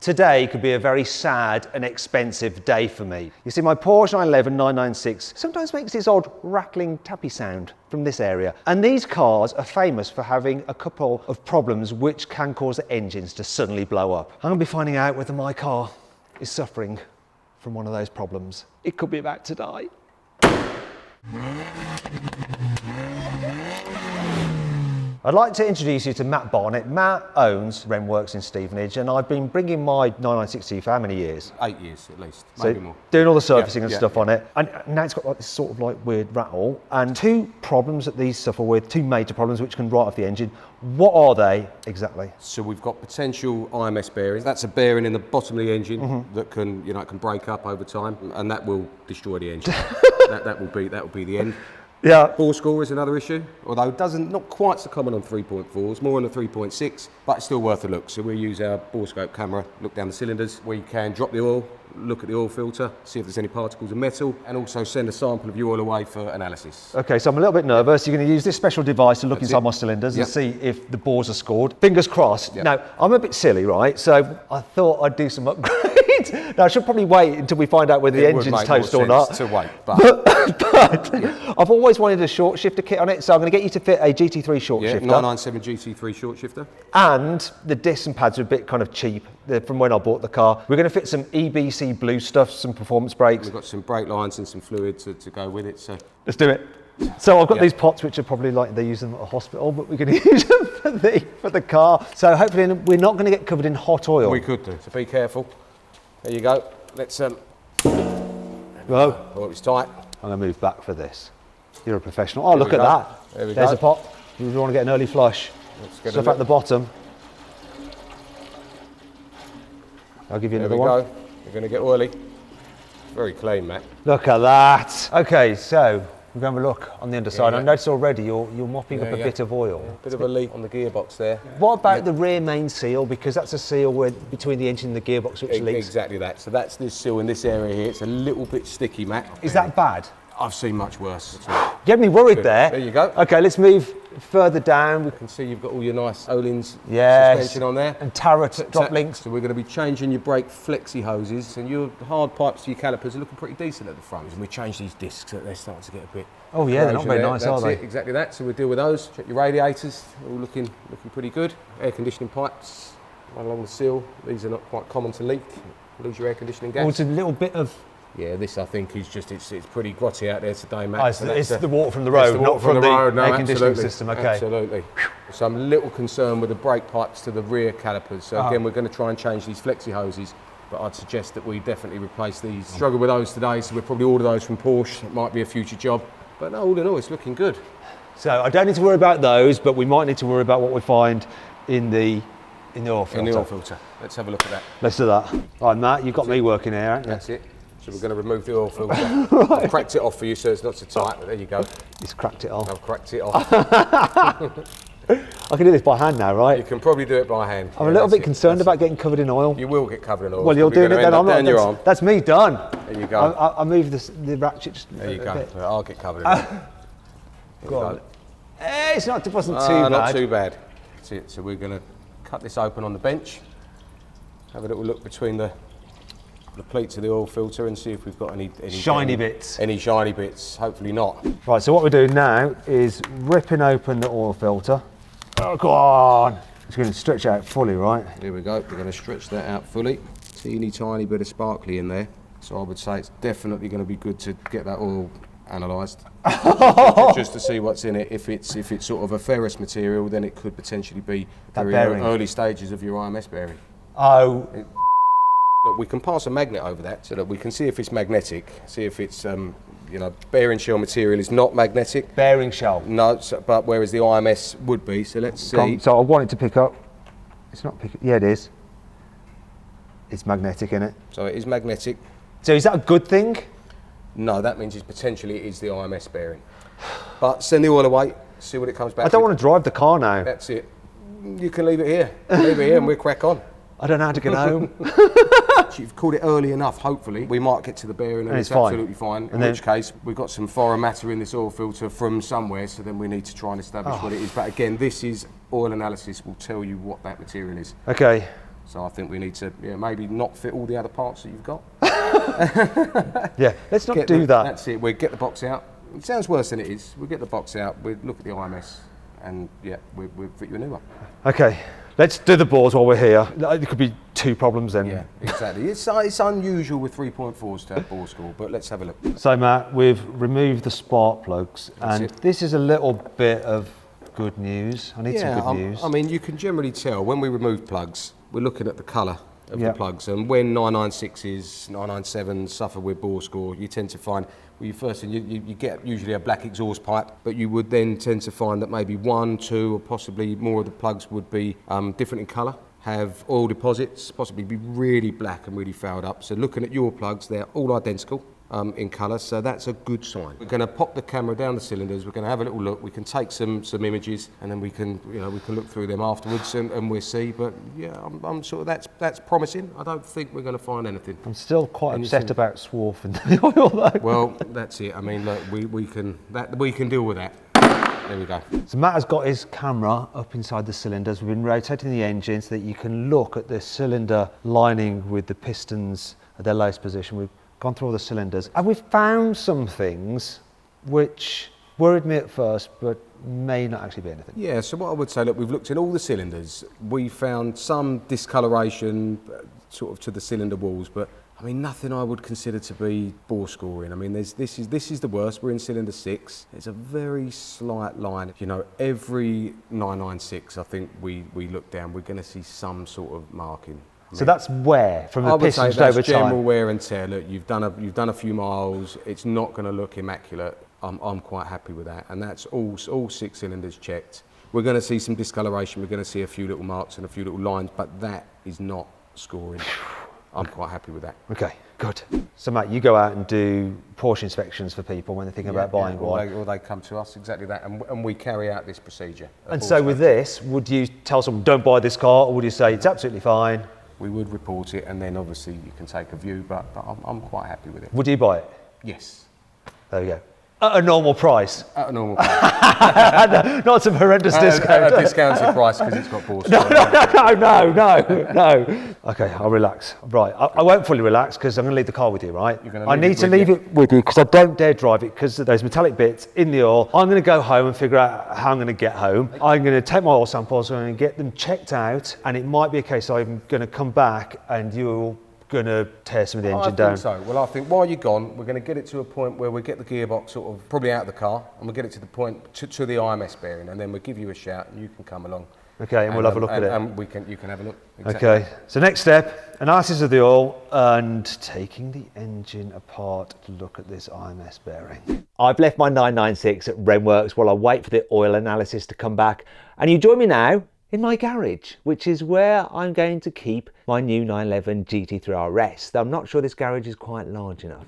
Today could be a very sad and expensive day for me. You see, my Porsche 911 996 sometimes makes this odd rattling tappy sound from this area. And these cars are famous for having a couple of problems which can cause the engines to suddenly blow up. I'm gonna be finding out whether my car is suffering from one of those problems. It could be about to die. I'd like to introduce you to Matt Barnett. Matt owns Rennworks in Stevenage, and I've been bringing my 996 for how many years? 8 years at least, maybe more. Doing all the servicing and stuff on it. And now it's got like this sort of like weird rattle. And two problems that these suffer with, two major problems which can write off the engine. What are they exactly? So we've got potential IMS bearings. That's a bearing in the bottom of the engine that can, it can break up over time, and that will destroy the engine. that will be the end. Yeah. Bore score is another issue, although not quite so common on 3.4s, more on the 3.6, but it's still worth a look. So we use our bore scope camera, look down the cylinders. We can drop the oil, look at the oil filter, see if there's any particles of metal, and also send a sample of the oil away for analysis. Okay, so I'm a little bit nervous. You're going to use this special device to look inside my cylinders and see if the bores are scored. Fingers crossed. Yep. Now, I'm a bit silly, right? So I thought I'd do some upgrades. Now, I should probably wait until we find out whether the engine's toast or not. To wait, but I've always wanted a short shifter kit on it, so I'm going to get you to fit a GT3 short shifter. 997 GT3 short shifter. And the discs and pads are a bit kind of cheap from when I bought the car. We're going to fit some EBC blue stuff, some performance brakes. We've got some brake lines and some fluid to go with it. So let's do it. So I've got these pots which are probably like they use them at a hospital, but we're going to use them for the car. So hopefully we're not going to get covered in hot oil. We could do. So be careful. There you go. Let's Go. Oh, it's tight. I'm going to move back for this. You're a professional. Oh, look at that. There's a pot. We want to get an early flush. Stuff at the bottom. I'll give you another one. There we go. You're going to get oily. Very clean, Matt. Look at that. Okay, so we're going to have a look on the underside. I noticed already you're mopping up a bit of oil. A bit of a leak on the gearbox there. What about the rear main seal? Because that's a seal between the engine and the gearbox which leaks. Exactly that. So that's this seal in this area here. It's a little bit sticky, Matt. Is that bad? I've seen much worse. Get me worried there. There you go. Okay, let's move further down. You can see you've got all your nice Öhlins suspension on there. And Tarot drop links. So we're going to be changing your brake flexi hoses, and your hard pipes to your calipers are looking pretty decent at the front. And we change these discs, they're starting to get a bit. Oh yeah, they're not very nice, are they? Exactly that. So we'll deal with those. Check your radiators, all looking pretty good. Air conditioning pipes right along the seal. These are not quite common to leak. Lose your air conditioning gas. Oh, it's a little bit of. Yeah, this I think is just, it's pretty grotty out there today, Matt. Oh, it's the water from the road, not from the air conditioning system, okay. Absolutely. So I'm a little concerned with the brake pipes to the rear calipers. So again, we're going to try and change these flexi hoses, but I'd suggest that we definitely replace these. Struggle with those today, so we'll probably order those from Porsche. It might be a future job, but no, all in all, it's looking good. So I don't need to worry about those, but we might need to worry about what we find in the oil filter. In the oil filter. Let's have a look at that. Let's do that. All right, Matt, you've got me working here, haven't you? That's it. So we're going to remove the oil filter. I've cracked it off for you so it's not so tight, but there you go. He's cracked it off. I've cracked it off. I can do this by hand now, right? You can probably do it by hand. I'm a little bit concerned about getting covered in oil. You will get covered in oil. Well, you're doing it then. I'm not. Your arm. That's me done. There you go. I move the ratchet just there you a go. bit. I'll get covered in oil. Go on. It wasn't too bad. Not too bad. That's it. So we're going to cut this open on the bench. Have a little look between the pleats of the oil filter and see if we've got any shiny bits. Any shiny bits, hopefully not. Right, so what we're doing now is ripping open the oil filter. Oh, go on. It's going to stretch out fully, right? Here we go, we're going to stretch that out fully. Teeny tiny bit of sparkly in there. So I would say it's definitely going to be good to get that oil analysed. Just to see what's in it. If it's sort of a ferrous material, then it could potentially be very early stages of your IMS bearing. Oh. Look, we can pass a magnet over that so that we can see if it's magnetic, see if it's, bearing shell material is not magnetic. Bearing shell? No, but whereas the IMS would be, so let's see. So I want it to pick up. It's not picking, yeah it is. It's magnetic, isn't it? So it is magnetic. So is that a good thing? No, that means it is the IMS bearing. But send the oil away, see what it comes back I don't want to drive the car now. That's it. You can leave it here. Leave it here and we'll crack on. I don't know how to get home. You've called it early enough, hopefully. We might get to the bearing and it's absolutely fine. In which case, we've got some foreign matter in this oil filter from somewhere, so then we need to try and establish what it is. But again, this is oil analysis will tell you what that material is. Okay, So I think we need to maybe not fit all the other parts that you've got. Yeah, let's not do that. That's it. We get the box out. It sounds worse than it is. We get the box out. We look at the IMS, and yeah, we fit you a new one. Okay, let's do the bores while we're here. There could be 2 problems then. Yeah, exactly. It's unusual with 3.4s to have bore score, but let's have a look. So Matt, we've removed the spark plugs, That's and it. this is a little bit of good news. I need some good news. I mean, you can generally tell when we remove plugs, we're looking at the colour of the plugs, and when 996s, 997s suffer with bore score, you tend to find, well, you get usually a black exhaust pipe, but you would then tend to find that maybe 1, 2, or possibly more of the plugs would be different in colour, have oil deposits, possibly be really black and really fouled up. So looking at your plugs, they're all identical in colour, so that's a good sign. We're going to pop the camera down the cylinders, we're going to have a little look, we can take some images, and then we can look through them afterwards and we'll see. But yeah, I'm sort of, that's promising. I don't think we're going to find anything. I'm still quite upset about swarfing the oil though. Well, that's it. I mean, look, we can deal with that. There we go. So Matt has got his camera up inside the cylinders. We've been rotating the engine so that you can look at the cylinder lining with the pistons at their lowest position. We've gone through all the cylinders, and we've found some things which worried me at first, but may not actually be anything. Yeah, so what I would say, look, we've looked in all the cylinders. We found some discoloration sort of to the cylinder walls, but I mean, nothing I would consider to be bore scoring. I mean, this is the worst. We're in cylinder 6. There's a very slight line. You know, every 996, I think we look down, we're going to see some sort of marking. So that's wear from the I would say pistons that's over general time. wear and tear. Look, you've done a few miles. It's not going to look immaculate. I'm quite happy with that, and that's all 6 cylinders checked. We're going to see some discoloration. We're going to see a few little marks and a few little lines, but that is not scoring. I'm quite happy with that. Okay, good. So Matt, you go out and do Porsche inspections for people when they're thinking about buying one. Or they come to us, exactly that, and we carry out this procedure. And so with this, would you tell someone, don't buy this car, or would you say it's absolutely fine? We would report it, and then obviously you can take a view, but I'm quite happy with it. Would you buy it? Yes. There we go. At a normal price. At a normal price. Not some horrendous discount. At a discounted price because it's got Porsche. No. Okay, I'll relax. Right, I won't fully relax because I'm going to leave the car with you, right? I need to leave it with you because I don't dare drive it because of those metallic bits in the oil. I'm going to go home and figure out how I'm going to get home. I'm going to take my oil samples, I'm going to get them checked out, and it might be a case I'm going to come back and you'll going to tear some of the engine down. I think so. Well, I think while you're gone, we're going to get it to a point where we get the gearbox sort of probably out of the car, and we'll get it to the point to the IMS bearing, and then we'll give you a shout, and you can come along. Okay, and we'll have a look at it. And you can have a look. Exactly. Okay, so next step, analysis of the oil and taking the engine apart to look at this IMS bearing. I've left my 996 at Rennworks while I wait for the oil analysis to come back, and you join me now in my garage, which is where I'm going to keep my new 911 GT3 RS. Though I'm not sure this garage is quite large enough.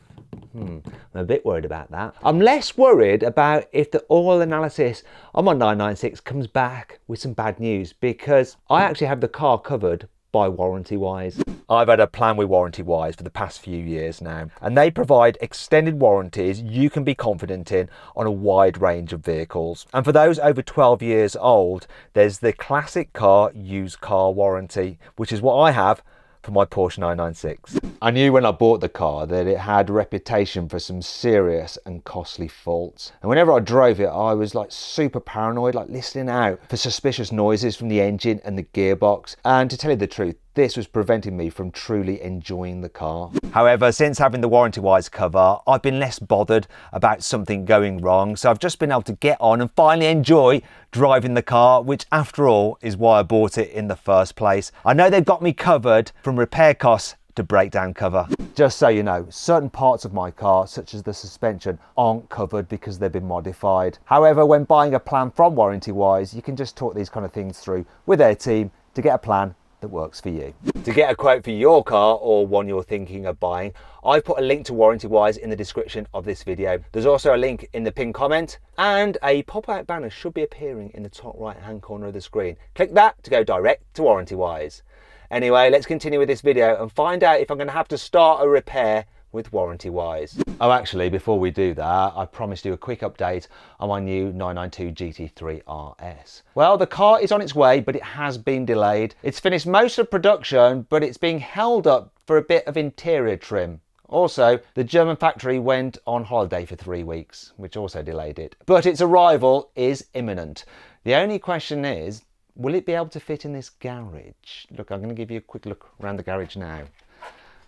I'm a bit worried about that. I'm less worried about if the oil analysis on my 996 comes back with some bad news, because I actually have the car covered by Warranty Wise. I've had a plan with Warranty Wise for the past few years now, and they provide extended warranties you can be confident in on a wide range of vehicles. And for those over 12 years old, there's the classic car used car warranty, which is what I have for my Porsche 996. I knew when I bought the car that it had a reputation for some serious and costly faults. And whenever I drove it, I was like super paranoid, like listening out for suspicious noises from the engine and the gearbox. And to tell you the truth, this was preventing me from truly enjoying the car. However, since having the Warranty Wise cover, I've been less bothered about something going wrong. So I've just been able to get on and finally enjoy driving the car, which after all is why I bought it in the first place. I know they've got me covered from repair costs to breakdown cover. Just so you know, certain parts of my car, such as the suspension, aren't covered because they've been modified. However, when buying a plan from Warranty Wise, you can just talk these kind of things through with their team to get a plan that works for you. To get a quote for your car or one you're thinking of buying, I've put a link to Warranty Wise in the description of this video. There's also a link in the pinned comment, and a pop-out banner should be appearing in the top right hand corner of the screen. Click that to go direct to Warranty Wise. Anyway, let's continue with this video and find out if I'm going to have to start a repair with Warranty Wise. Oh, actually, before we do that, I promised you a quick update on my new 992 GT3 RS. Well, the car is on its way, but it has been delayed. It's finished most of production, but it's being held up for a bit of interior trim. Also, the German factory went on holiday for 3 weeks, which also delayed it. But its arrival is imminent. The only question is, will it be able to fit in this garage? Look, I'm going to give you a quick look around the garage now.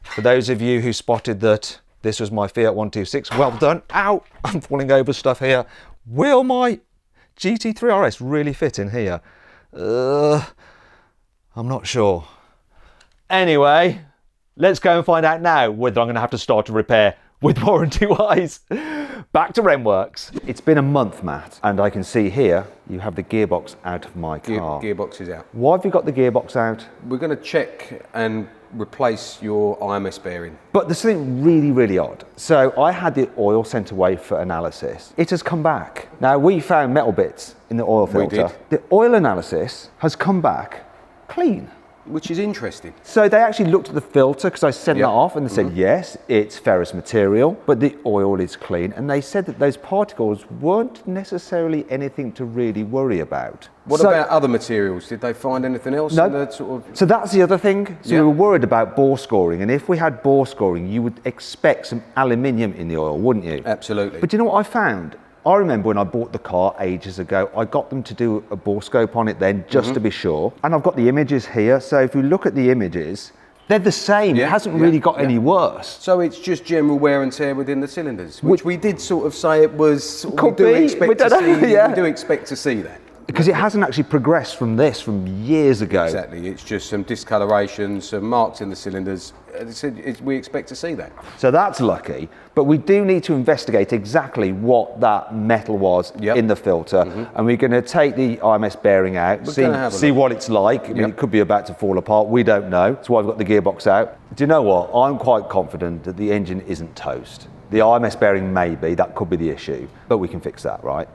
For those of you who spotted that this was my Fiat 126, well done. Ow, I'm falling over stuff here. Will my GT3 RS really fit in here? I'm not sure. Anyway, let's go and find out now whether I'm going to have to start a repair with Warranty Wise. Back to Rennworks. It's been a month, Matt, and I can see here you have the gearbox out of my car. Gearbox is out. Why have you got the gearbox out? We're going to check and replace your IMS bearing. But there's something really, really odd. So I had the oil sent away for analysis. It has come back. Now, we found metal bits in the oil filter. We did. The oil analysis has come back clean. Which is interesting. So they actually looked at the filter, because I sent that off, and they said, yes, it's ferrous material, but the oil is clean. And they said that those particles weren't necessarily anything to really worry about. What about other materials? Did they find anything else? No. In the sort of... So that's the other thing. So we were worried about bore scoring. And if we had bore scoring, you would expect some aluminium in the oil, wouldn't you? Absolutely. But you know what I found? I remember when I bought the car ages ago, I got them to do a bore scope on it then, just to be sure. And I've got the images here. So if you look at the images, they're the same. It hasn't really got any worse. So it's just general wear and tear within the cylinders, which we did sort of say it was. Could we do be. expect We don't to know, see. yeah. We do expect to see that. Because it hasn't actually progressed from this from years ago. Exactly. It's just some discoloration, some marks in the cylinders. We expect to see that. So that's lucky, but we do need to investigate exactly what that metal was in the filter, and we're going to take the IMS bearing out, see what it's like. I mean, it could be about to fall apart, we don't know. That's why I've got the gearbox out. Do you know what? I'm quite confident that the engine isn't toast. The IMS bearing may be, that could be the issue, but we can fix that, right?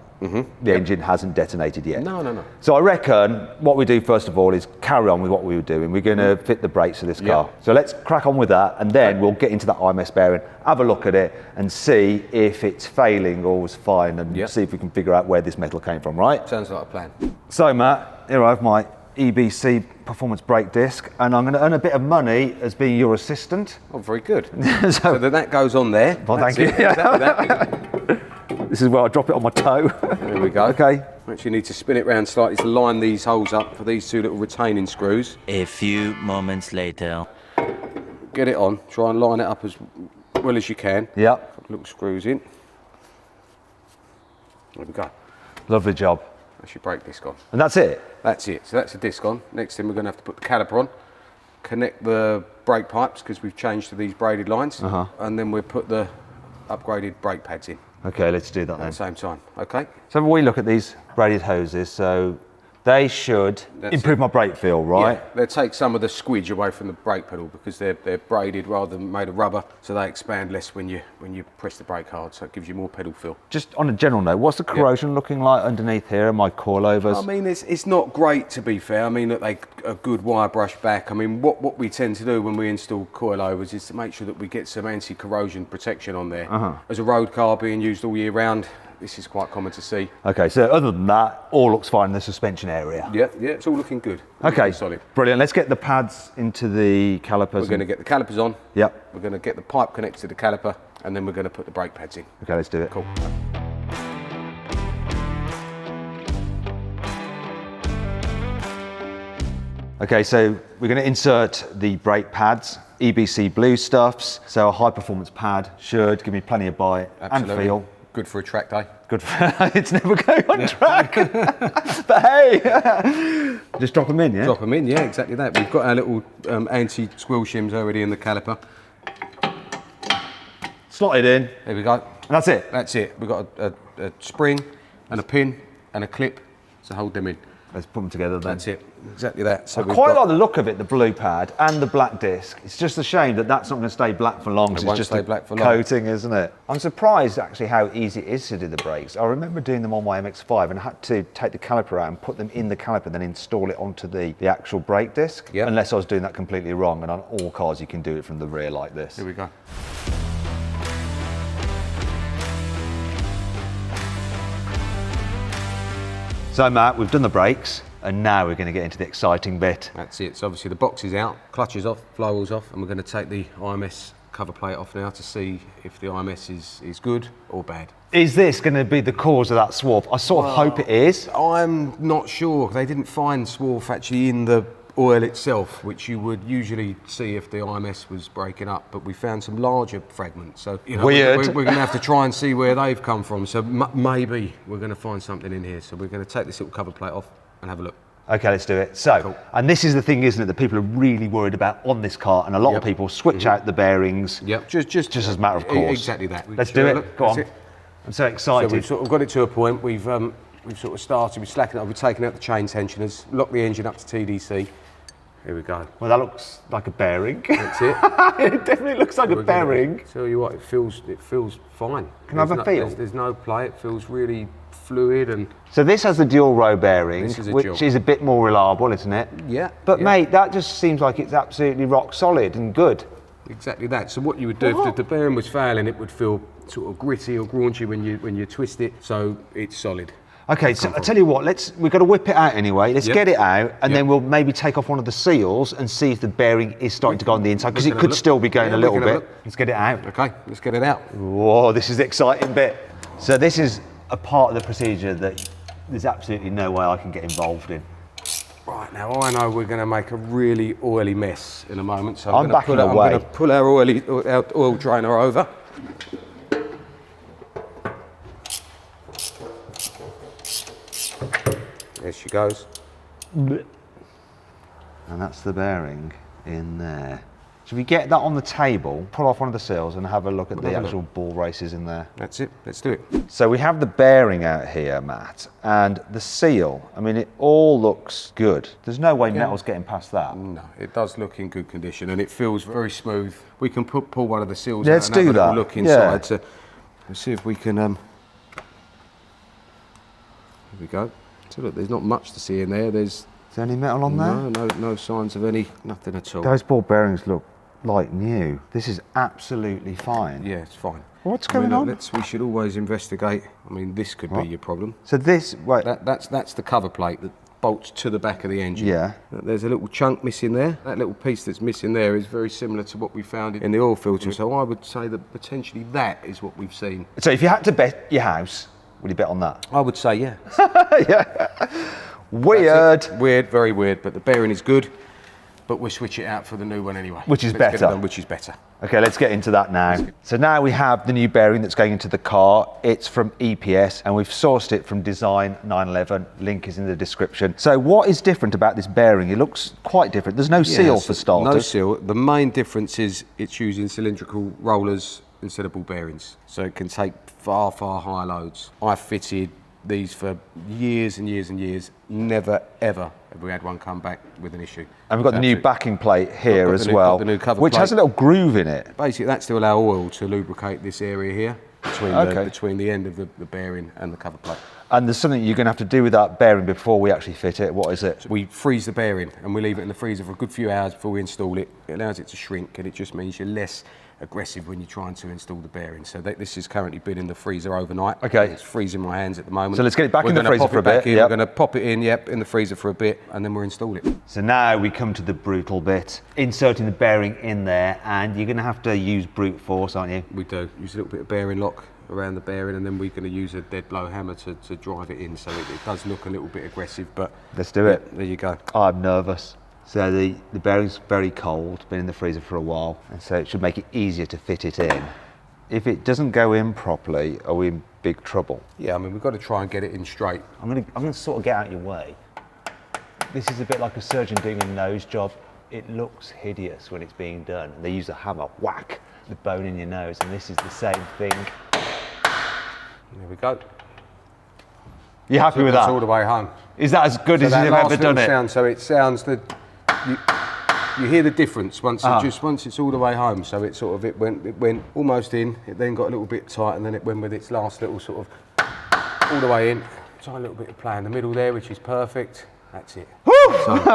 The engine hasn't detonated yet. No. So I reckon what we do first of all is carry on with what we were doing. We're going to fit the brakes to this car. So let's crack on with that, and then we'll get into that IMS bearing, have a look at it and see if it's failing or was fine, and see if we can figure out where this metal came from, right? Sounds like a plan. So Matt, here I have my EBC performance brake disc, and I'm going to earn a bit of money as being your assistant. Oh, very good. So that goes on there. Well, thank you. Exactly that. This is where I drop it on my toe. There we go. Okay. Actually need to spin it round slightly to line these holes up for these two little retaining screws. A few moments later. Get it on. Try and line it up as well as you can. Yep. Couple little screws in. There we go. Lovely job. That's your brake disc on. And that's it? That's it. So that's the disc on. Next thing we're going to have to put the caliper on, connect the brake pipes because we've changed to these braided lines, and then we'll put the upgraded brake pads in. Okay, let's do that then. At the same time, okay? So when we look at these braided hoses, so they should improve my brake feel, right? Yeah, they'll take some of the squidge away from the brake pedal because they're braided rather than made of rubber, so they expand less when you press the brake hard, so it gives you more pedal feel. Just on a general note, what's the corrosion looking like underneath here? My coilovers? I mean, it's not great, to be fair. I mean, that they a good wire brush back. I mean, what we tend to do when we install coilovers is to make sure that we get some anti-corrosion protection on there. As a road car being used all year round, this is quite common to see. Okay, so other than that, all looks fine in the suspension area. Yeah, it's all looking good. Okay, solid. Brilliant. Let's get the pads into the calipers. We're going to get the calipers on. Yep. We're going to get the pipe connected to the caliper, and then we're going to put the brake pads in. Okay, let's do it. Cool. Okay, so we're going to insert the brake pads, EBC blue stuffs. So a high performance pad should give me plenty of bite and feel. Good for a track day. Good for it's never going on track. But hey, just drop them in, yeah? Drop them in, yeah, exactly that. We've got our little anti-squill shims already in the caliper. Slot it in. There we go. And that's it? That's it. We've got a spring and a pin and a clip to hold them in. Let's put them together then. That's it. Exactly that. So I quite like the look of it, the blue pad and the black disc. It's just a shame that that's not going to stay black for long. It It's won't just stay a black for long. coating, isn't it? I'm surprised actually how easy it is to do the brakes. I remember doing them on my MX-5 and I had to take the caliper out and put them in the caliper, then install it onto the actual brake disc. Yep. Unless I was doing that completely wrong. And on all cars you can do it from the rear like this. Here we go. So Matt, we've done the brakes, and now we're going to get into the exciting bit. That's it. So obviously the box is out, clutch is off, flywheel's off, and we're going to take the IMS cover plate off now to see if the IMS is good or bad. Is this going to be the cause of that swarf? I sort of hope it is. I'm not sure. They didn't find swarf actually in the oil itself, which you would usually see if the IMS was breaking up, but we found some larger fragments. So you know, Weird. We're going to have to try and see where they've come from. So maybe we're going to find something in here. So we're going to take this little cover plate off and have a look. Okay, let's do it. So, Cool. and this is the thing, isn't it, that people are really worried about on this car, and a lot of people switch out the bearings. Yep, just as a matter of course. Exactly that. Let's do it. Look, Go on. that's it. I'm so excited. So we've sort of got it to a point. We've sort of started. We're slacking up. We've taken out the chain tensioners, locked the engine up to TDC. Here we go. Well, that looks like a bearing. That's it. It definitely looks like a bearing. Tell you what, it feels fine. Can I have a feel? There's no play. It feels really fluid and So this has the dual row bearing, This is a which dual. is a bit more reliable, isn't it? yeah. But yeah, mate, that just seems like it's absolutely rock solid and good. exactly that. So what you would do if the bearing was failing, it would feel sort of gritty or graunchy when you twist it. So it's solid. Okay, so I tell you what, we've got to whip it out anyway. Let's Yep. get it out, and Yep. then we'll maybe take off one of the seals and see if the bearing is starting to go on the inside, because we it can could have a still look. be going Yeah, a we little can have a bit. look. Let's get it out. Okay, let's get it out. Whoa, this is the exciting bit. So this is a part of the procedure that there's absolutely no way I can get involved in. Right, now I know we're going to make a really oily mess in a moment, so I'm backing away. I'm going to pull our oil drainer over. There she goes. And that's the bearing in there. Should we get that on the table, pull off one of the seals and have a look at the have a actual ball races in there? That's it, let's do it. So we have the bearing out here, Matt, and the seal. I mean, it all looks good. There's no way metal's getting past that. No, it does look in good condition and it feels very smooth. We can pull one of the seals Let's out and do have a little that. look inside. Yeah. So let's see if we can, here we go. So look, there's not much to see in there. There's Is there any metal on there? no signs of nothing at all. Those ball bearings look like new. This is absolutely fine. Yeah, it's fine. What's I mean, going look, on? we should always investigate. I mean, this could be your problem. So this, wait, That's the cover plate that bolts to the back of the engine. Yeah. There's a little chunk missing there. That little piece that's missing there is very similar to what we found in the oil filter. So I would say that potentially that is what we've seen. so if you had to bet your house, would you bet on that? I would say, yeah. Weird. That's it. Weird, very weird, but the bearing is good. But we'll switch it out for the new one anyway. Which is Let's get it better. done, which is better. Okay, let's get into that now. So now we have the new bearing that's going into the car. It's from EPS and we've sourced it from Design 911. Link is in the description. So what is different about this bearing? It looks quite different. There's no seal for starters. No seal. The main difference is it's using cylindrical rollers instead of ball bearings. So it can take far, far higher loads. I fitted these for years and years and years. Never, ever have we had one come back with an issue. And we've got the new backing plate here as well, the new cover which has a plate. little groove in it. Basically, that's to allow oil to lubricate this area here between the end of the bearing and the cover plate. And there's something you're going to have to do with that bearing before we actually fit it. What is it? We freeze the bearing and we leave it in the freezer for a good few hours before we install it. It allows it to shrink and it just means you're less aggressive when you're trying to install the bearing. So this has currently been in the freezer overnight. Okay. It's freezing my hands at the moment. So let's get it back in the gonna freezer pop for a it back bit, in. yep. We're going to pop it in, in the freezer for a bit and then we'll install it. So now we come to the brutal bit. Inserting the bearing in there, and you're going to have to use brute force, aren't you? We do. Use a little bit of bearing lock around the bearing and then we're going to use a dead blow hammer to drive it in. So it does look a little bit aggressive, but Let's do it. there you go. I'm nervous. So the bearing's very cold, been in the freezer for a while, and so it should make it easier to fit it in. If it doesn't go in properly, are we in big trouble? Yeah, I mean, we've got to try and get it in straight. I'm gonna sort of get out of your way. This is a bit like a surgeon doing a nose job. It looks hideous when it's being done. They use a hammer, whack the bone in your nose, and this is the same thing. There we go. You happy with That's that? all the way home. Is that as good as that you've last ever done little it? sound, so it sounds that you hear the difference once it's all the way home. So it sort of it went almost in. It then got a little bit tight, and then it went with its last little sort of all the way in. Try a little bit of play in the middle there, which is perfect. That's it. So we've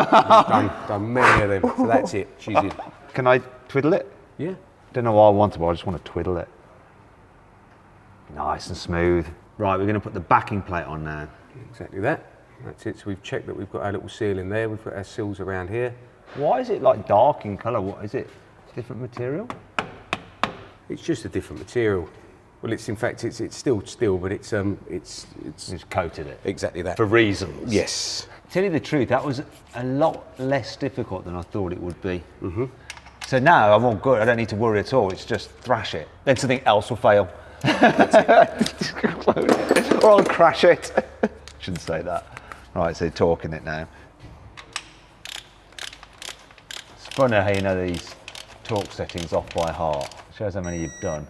done many of them. So that's it. She's in. Can I twiddle it? Yeah. Don't know why I want to, but I just want to twiddle it. Nice and smooth. Right, we're going to put the backing plate on now. Exactly that. That's it. So we've checked that we've got our little seal in there. We've got our seals around here. Why is it like dark in colour? What is it? Different material? It's just a different material. Well, it's in fact it's still steel, but it's Just coated it. exactly that. For reasons. Yes. Tell you the truth, that was a lot less difficult than I thought it would be. Mm-hmm. So now I'm all good. I don't need to worry at all. It's just thrash it. Then something else will fail. Or I'll crash it. Shouldn't say that. Right, so torquing it now. It's funny how you know these torque settings off by heart. Shows how many you've done.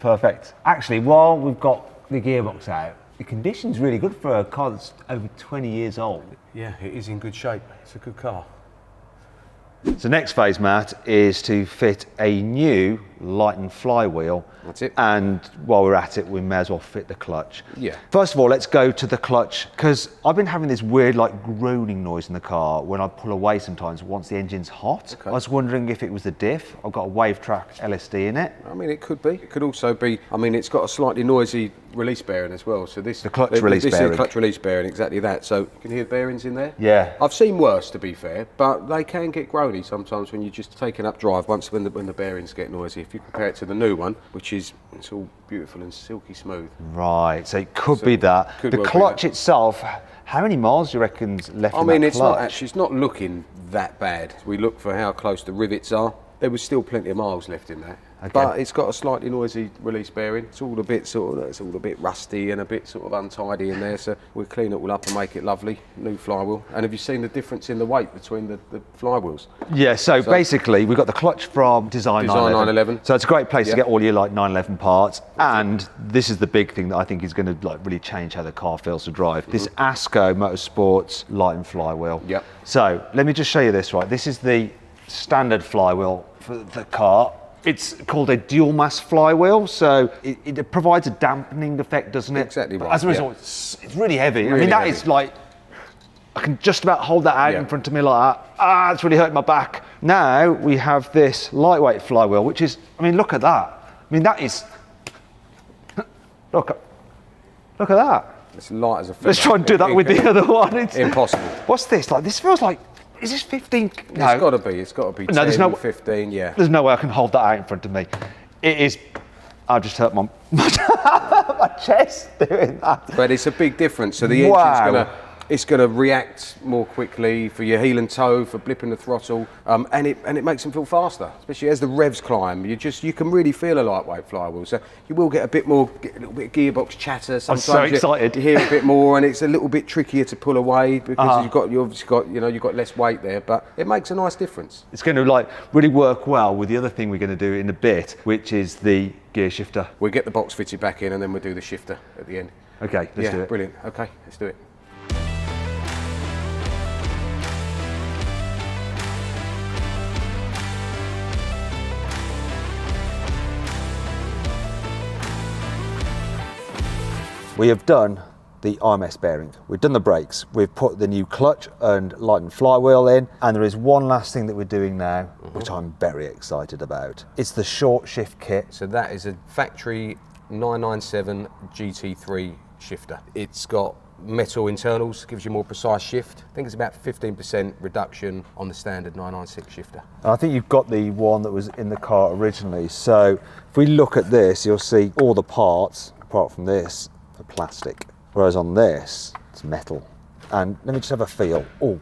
Perfect. Actually, while we've got the gearbox out, the condition's really good for a car that's over 20 years old. Yeah, it is in good shape. It's a good car. So next phase, Matt, is to fit a new Lighten flywheel. That's it. And while we're at it, we may as well fit the clutch. Yeah. First of all, let's go to the clutch, because I've been having this weird like groaning noise in the car when I pull away sometimes once the engine's hot. Okay. I was wondering if it was the diff. I've got a wave track LSD in it. I mean, it could be. It could also be. I mean, it's got a slightly noisy release bearing as well. So this The clutch release this bearing. is the clutch release bearing, exactly that. So you can hear the bearings in there. Yeah. I've seen worse, to be fair, but they can get groany sometimes when you're just taking up drive. Once when the bearings get noisy. If you compare it to the new one, which is it's all beautiful and silky smooth. Right, so it could be that. could The well be clutch that. itself, how many miles do you reckon's left I in mean, that it's not clutch? actually. It's not looking that bad. We look for how close the rivets are. There was still plenty of miles left in that. Okay. But it's got a slightly noisy release bearing. It's all a bit it's all a bit rusty and a bit sort of untidy in there. So we'll clean it all up and make it lovely. New flywheel. And have you seen the difference in the weight between the flywheels? Yeah, so basically we've got the clutch from Design 911. So it's a great place to get all your like 911 parts. And this is the big thing that I think is going to like really change how the car feels to drive. This ASCO Motorsports Lighten flywheel. Yep. So let me just show you this, right? This is the standard flywheel for the car. It's called a dual mass flywheel, so it provides a dampening effect, doesn't it? Exactly But right, as a result, it's really heavy. I mean, that heavy. is like, I can just about hold that out in front of me like that. It's really hurting my back. Now we have this lightweight flywheel, which is, I mean, look at that. I mean, that is, look at that. It's light as a feather. Let's try and do that with the other one. It's Impossible. What's this? Like, this feels like, is this 15? No. It's got to be. It's got to be 10, there's no- 15, yeah. There's no way I can hold that out in front of me. It is, I've just hurt my, my chest doing that. But it's a big difference. So the Wow. engine's gonna react more quickly for your heel and toe, for blipping the throttle, and it makes them feel faster. Especially as the revs climb, you can really feel a lightweight flywheel. So you will get a little bit of gearbox chatter. Sometimes so excited. You hear a bit more, and it's a little bit trickier to pull away because you've obviously got less weight there. But it makes a nice difference. It's going to like really work well with the other thing we're going to do in a bit, which is the gear shifter. We'll get the box fitted back in, and then we'll do the shifter at the end. Okay, let's do it. Brilliant. Okay, let's do it. We have done the RMS bearing, we've done the brakes, we've put the new clutch and Lighten flywheel in, and there is one last thing that we're doing now, which I'm very excited about. It's the short shift kit. So that is a factory 997 GT3 shifter. It's got metal internals, gives you more precise shift. I think it's about 15% reduction on the standard 996 shifter. And I think you've got the one that was in the car originally. So if we look at this, you'll see all the parts, apart from this, are plastic. Whereas on this, it's metal. And let me just have a feel. Oh,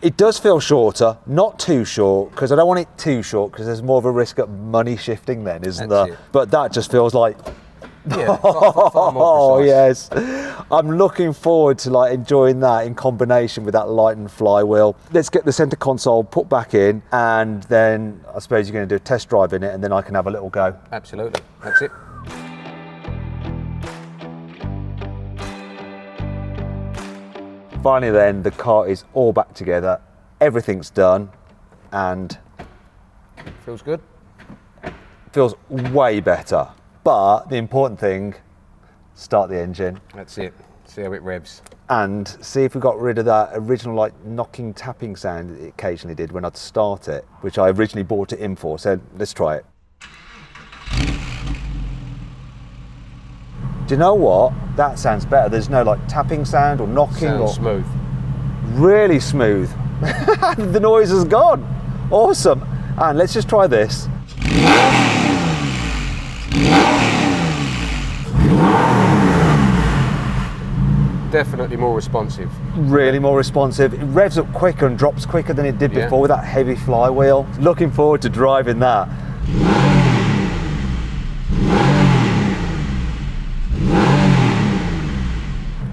it does feel shorter, not too short, because I don't want it too short, because there's more of a risk of money shifting then, isn't That's there? it. But that just feels like, Yeah, far more oh precise. yes. I'm looking forward to like enjoying that in combination with that Lighten flywheel. Let's get the center console put back in, and then I suppose you're going to do a test drive in it, and then I can have a little go. Absolutely, that's it. Finally then, the car is all back together, everything's done, and Feels good. feels way better. But the important thing, start the engine That's it. See how it revs. and see if we got rid of that original like knocking, tapping sound it occasionally did when I'd start it, which I originally bought it in for. So let's try it. Do you know what? That sounds better. There's no like tapping sound or knocking. Sounds or smooth. Really smooth. The noise is gone. Awesome. And let's just try this. Definitely more responsive. Really more responsive. It revs up quicker and drops quicker than it did Yeah. before with that heavy flywheel. Looking forward to driving that.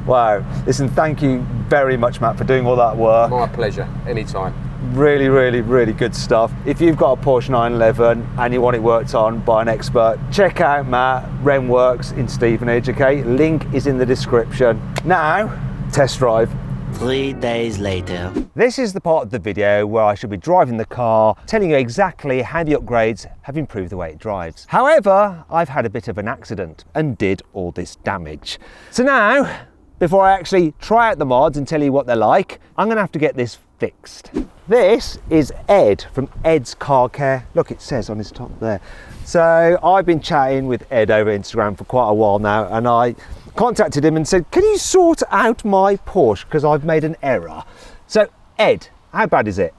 Wow. Listen, thank you very much, Matt, for doing all that work. My pleasure, anytime. Really, really, really good stuff. If you've got a Porsche 911 and you want it worked on by an expert, check out Matt, Rennworks in Stevenage, okay? Link is in the description. Now, test drive. 3 days later. This is the part of the video where I should be driving the car, telling you exactly how the upgrades have improved the way it drives. However, I've had a bit of an accident and did all this damage. So now, before I actually try out the mods and tell you what they're like, I'm gonna have to get this fixed. This is Ed from Ed's Car Care. Look, it says on his top there. So I've been chatting with Ed over Instagram for quite a while now, and I contacted him and said, can you sort out my Porsche because I've made an error? So Ed, how bad is it?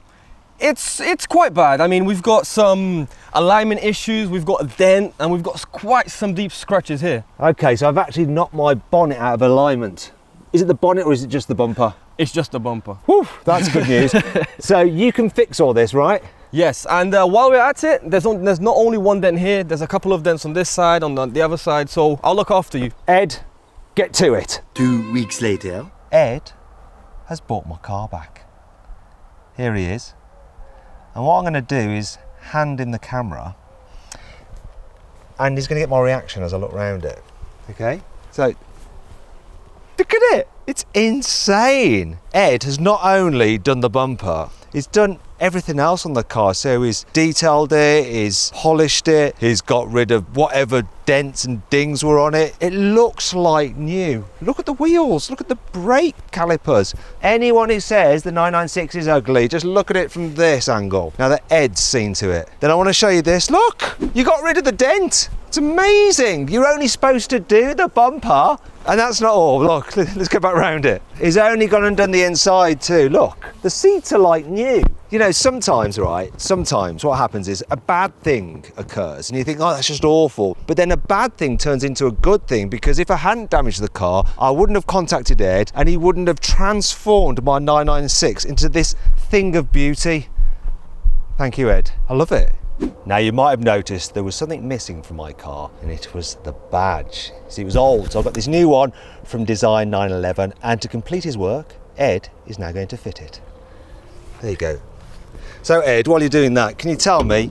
It's quite bad. I mean, we've got some alignment issues, we've got a dent, and we've got quite some deep scratches here. Okay, so I've actually knocked my bonnet out of alignment. Is it the bonnet or is it just the bumper? It's just the bumper. Whew, that's good news. So you can fix all this, right? Yes, and while we're at it, there's not only one dent here, there's a couple of dents on this side, on the other side, so I'll look after you. Ed, get to it. 2 weeks later. Ed has bought my car back. Here he is. And what I'm going to do is hand him the camera and he's going to get my reaction as I look round it. Okay? So, look at it. It's insane. Ed has not only done the bumper, he's done everything else on the car. So he's detailed it, he's polished it, he's got rid of whatever dents and dings were on it. It looks like new. Look at the wheels, look at the brake calipers. Anyone who says the 996 is ugly, just look at it from this angle. Now that Ed's seen to it. Then I want to show you this. Look, you got rid of the dent. It's amazing. You're only supposed to do the bumper. And that's not all. Look, let's go back round it. He's only gone and done the inside too. Look, the seats are like new. You know, sometimes, right, sometimes what happens is a bad thing occurs and you think, oh, that's just awful. But then a bad thing turns into a good thing because if I hadn't damaged the car, I wouldn't have contacted Ed and he wouldn't have transformed my 996 into this thing of beauty. Thank you, Ed. I love it. Now you might have noticed there was something missing from my car and it was the badge. See, it was old, so I've got this new one from Design 911 and to complete his work, Ed is now going to fit it. There you go. So Ed, while you're doing that, can you tell me,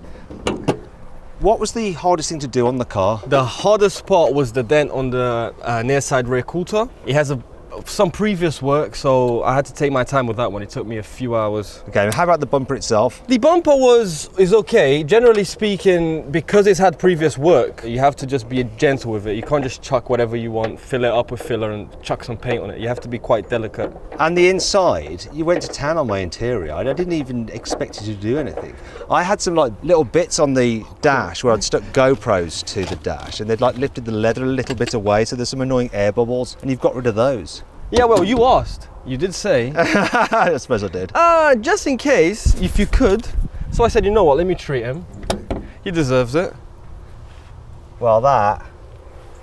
what was the hardest thing to do on the car? The hardest part was the dent on the near side rear coulter. It has some previous work, so I had to take my time with that one. It took me a few hours. Okay, how about the bumper itself? The bumper is okay. Generally speaking, because it's had previous work, you have to just be gentle with it. You can't just chuck whatever you want, fill it up with filler and chuck some paint on it. You have to be quite delicate. And the inside, you went to town on my interior. I didn't even expect you to do anything. I had some like little bits on the dash where I'd stuck GoPros to the dash and they'd like lifted the leather a little bit away, so there's some annoying air bubbles and you've got rid of those. Yeah, well, you asked. You did say. I suppose I did. Just in case, if you could. So I said, you know what, let me treat him. He deserves it. Well, that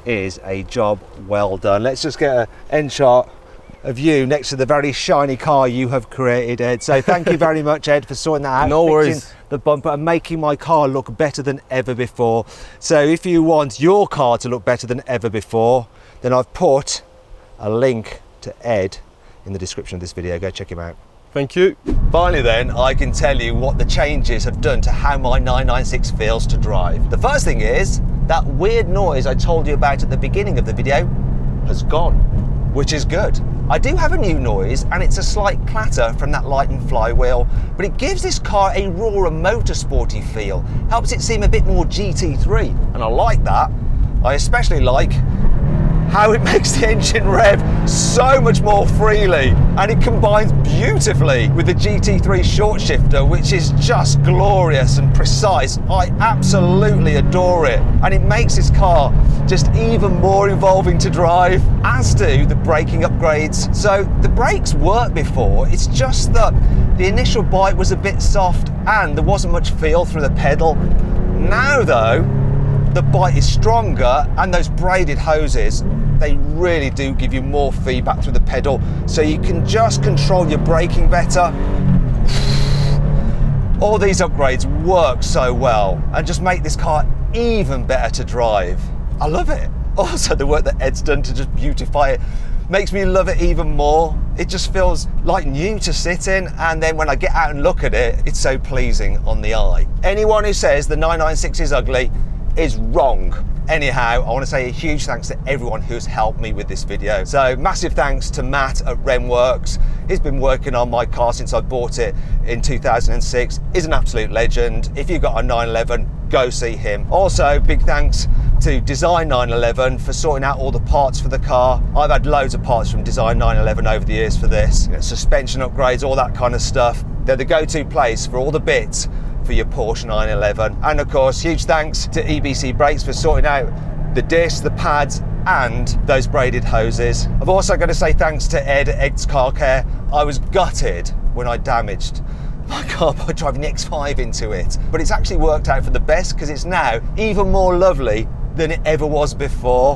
is a job well done. Let's just get an end shot of you next to the very shiny car you have created, Ed. So thank you very much, Ed, for sorting that out. No worries. Fixing the bumper and making my car look better than ever before. So if you want your car to look better than ever before, then I've put a link to Ed in the description of this video. Go check him out. Thank you. Finally then, I can tell you what the changes have done to how my 996 feels to drive. The first thing is, that weird noise I told you about at the beginning of the video has gone, which is good. I do have a new noise and it's a slight clatter from that Lightning flywheel, but it gives this car a raw and motorsporty feel, helps it seem a bit more GT3, and I like that. I especially like how it makes the engine rev so much more freely, and it combines beautifully with the GT3 short shifter, which is just glorious and precise. I absolutely adore it, and it makes this car just even more involving to drive, as do the braking upgrades. So the brakes worked before, it's just that the initial bite was a bit soft and there wasn't much feel through the pedal. Now though, the bite is stronger, and those braided hoses, they really do give you more feedback through the pedal, so you can just control your braking better. All these upgrades work so well and just make this car even better to drive. I love it. Also, the work that Ed's done to just beautify it makes me love it even more. It just feels like new to sit in, and then when I get out and look at it, it's so pleasing on the eye. Anyone who says the 996 is ugly is wrong. Anyhow, I want to say a huge thanks to everyone who's helped me with this video. So massive thanks to Matt at Rennworks. He's been working on my car since I bought it in 2006. He's an absolute legend. If you've got a 911, go see him. Also, big thanks to Design 911 for sorting out all the parts for the car. I've had loads of parts from Design 911 over the years for this. You know, suspension upgrades, all that kind of stuff. They're the go-to place for all the bits for your Porsche 911. And of course, huge thanks to EBC Brakes for sorting out the discs, the pads, and those braided hoses. I've also got to say thanks to Ed at Ed's Car Care. I was gutted when I damaged my car by driving the X5 into it, but it's actually worked out for the best, because it's now even more lovely than it ever was before.